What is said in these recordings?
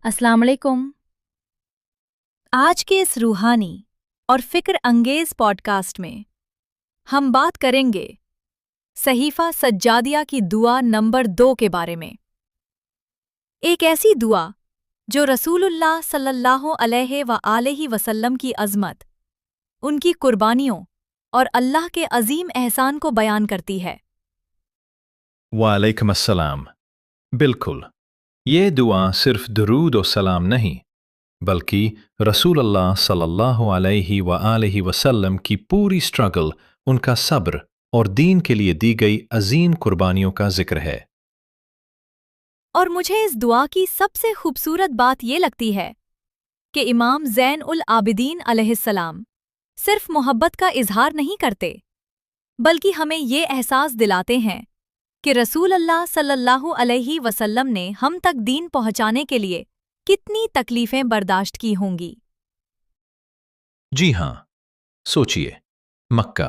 अस्सलाम वालेकुम। आज के इस रूहानी और फिक्र अंगेज पॉडकास्ट में हम बात करेंगे सहीफा सज्जादिया की दुआ नंबर 2 के बारे में। एक ऐसी दुआ जो रसूलुल्लाह सल्लल्लाहु अलैहि व आलिहि वसल्लम की अज़मत, उनकी कुर्बानियों और अल्लाह के अजीम एहसान को बयान करती है। वालेकुम अस्सलाम। बिल्कुल, ये दुआ सिर्फ दुरूद और सलाम नहीं, बल्कि रसूलुल्लाह सल्लल्लाहु अलैहि व आलिहि वसल्लम की पूरी स्ट्रगल, उनका सब्र और दीन के लिए दी गई अजीम कुर्बानियों का जिक्र है। और मुझे इस दुआ की सबसे खूबसूरत बात ये लगती है कि इमाम ज़ैन उल आबिदीन अलैहिस्सलाम सिर्फ मोहब्बत का इजहार नहीं करते, बल्कि हमें ये एहसास दिलाते हैं कि रसूल अल्लाह सल्लल्लाहु अलैहि वसल्लम ने हम तक दीन पहुंचाने के लिए कितनी तकलीफें बर्दाश्त की होंगी। जी हाँ, सोचिए, मक्का,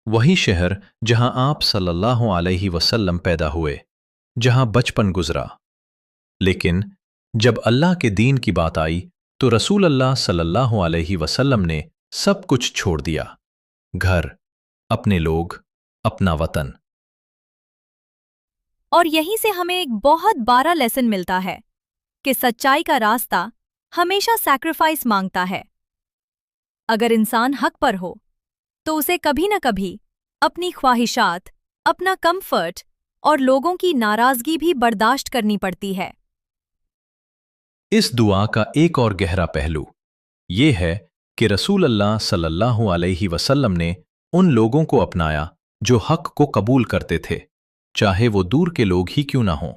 वही शहर जहां आप सल्लल्लाहु अलैहि वसल्लम पैदा हुए, जहां बचपन गुजरा। लेकिन जब अल्लाह के दीन की बात आई तो रसूल अल्लाह सल्लल्लाहु अलैहि वसल्लम ने सब कुछ छोड़ दिया, घर, अपने लोग, अपना वतन। और यहीं से हमें एक बहुत बड़ा लेसन मिलता है कि सच्चाई का रास्ता हमेशा सैक्रिफाइस मांगता है। अगर इंसान हक पर हो तो उसे कभी न कभी अपनी ख्वाहिशात, अपना कंफर्ट और लोगों की नाराजगी भी बर्दाश्त करनी पड़ती है। इस दुआ का एक और गहरा पहलू ये है कि रसूल अल्लाह सल्लल्लाहु अलैहि वसल्लम ने उन लोगों को अपनाया जो हक को कबूल करते थे, चाहे वो दूर के लोग ही क्यों ना हों।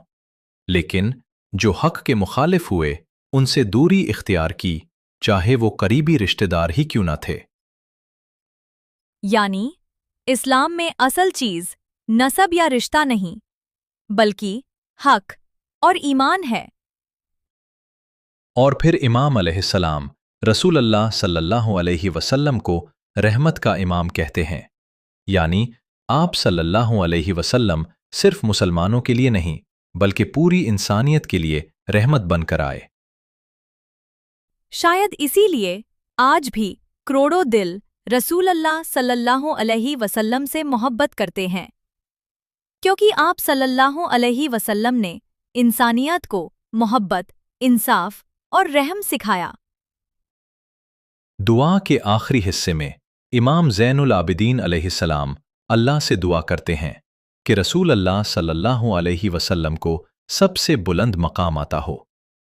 लेकिन जो हक के मुखालिफ हुए, उनसे दूरी इख्तियार की, चाहे वो करीबी रिश्तेदार ही क्यों ना थे। यानी इस्लाम में असल चीज नसब या रिश्ता नहीं, बल्कि हक और ईमान है। और फिर इमाम अलैहिस्सलाम रसूल अल्लाह सल्लल्लाहु अलैहि वसल्लम को रहमत का इमाम कहते हैं, यानी आप सल्लल्लाहु अलैहि वसल्लम सिर्फ मुसलमानों के लिए नहीं, बल्कि पूरी इंसानियत के लिए रहमत बनकर आए। शायद इसीलिए आज भी करोड़ों दिल रसूल अल्लाह सल्लल्लाहु अलैहि वसल्लम से मोहब्बत करते हैं, क्योंकि आप सल्लल्लाहु अलैहि वसल्लम ने इंसानियत को मोहब्बत, इंसाफ और रहम सिखाया। दुआ के आखिरी हिस्से में इमाम ज़ैनुल आबिदीन अलैहिस्सलाम अल्लाह से दुआ करते हैं कि रसूल अल्लाह सल्लल्लाहु अलैहि वसल्लम को सबसे बुलंद मकाम आता हो,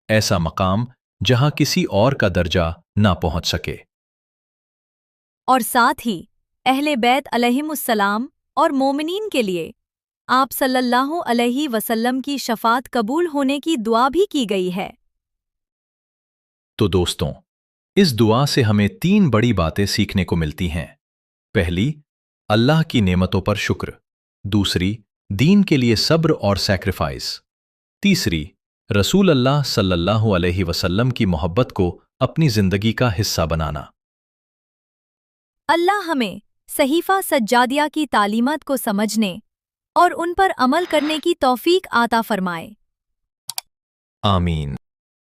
ऐसा मकाम जहां किसी और का दर्जा ना पहुंच सके। और साथ ही अहले बैत अलैहिमुस्सलाम और मोमिनीन के लिए आप सल्लल्लाहु अलैहि वसल्लम की शफात कबूल होने की दुआ भी की गई है। तो दोस्तों, इस दुआ से हमें 3 बड़ी बातें सीखने को मिलती हैं। पहली, अल्लाह की नेमतों पर शुक्र। दूसरी, दीन के लिए सब्र और सैक्रिफाइस। तीसरी, रसूल अल्लाह सल्लल्लाहु अलैहि वसल्लम की मोहब्बत को अपनी जिंदगी का हिस्सा बनाना। अल्लाह हमें सहीफा सज्जादिया की तालीमात को समझने और उन पर अमल करने की तौफीक आता फरमाए। आमीन।